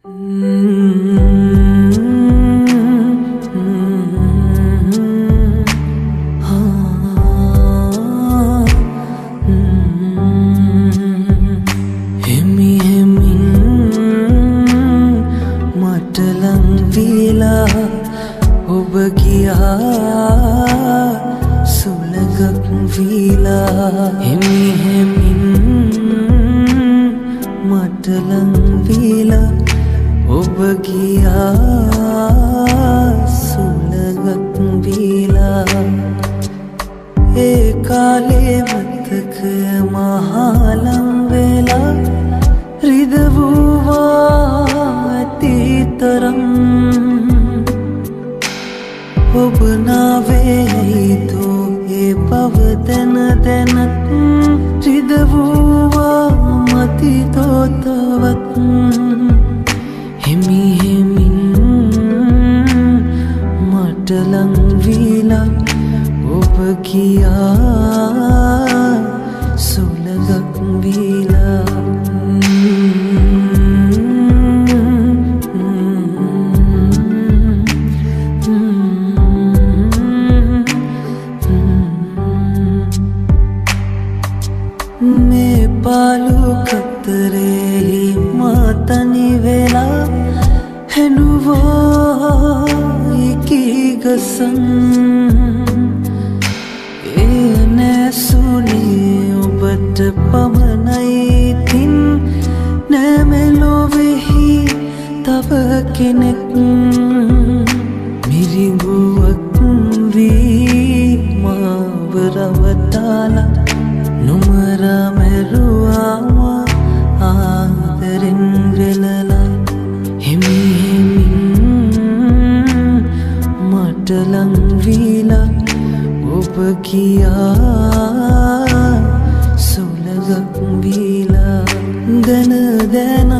ඔබ ගියා සුළඟක් වීලා හිමි හිමින් මට ලං වීලා ඔබ ගියා සුළඟක් වීලා ඒ කාලේ මතකය මහා ලං වෙලා රිදවුවා ඇතිතරම් ඔබ නාවේයිතෝ ඒ බව දැන දැනත් රිදවුවා මතිතෝ තවත් හිමි හිමින් මට ලං වීලා ඔබ ගියා සුළඟක් වීලා පාලු කතරෙහි මාතනි වෙලා හැනුවා එකී ගසන් ඒ නැසුනේ ඔබට පමණයි තින් නැමෙලොවෙහි තව කෙනෙක් මිරිඟුවක් වී මාව රවටාලා නුමර මෙරුවා ආදරෙන් වෙලලා හිමි හිමින් මට ලං වීලා ඔබ ගියා සුළඟක් වීලා දන දන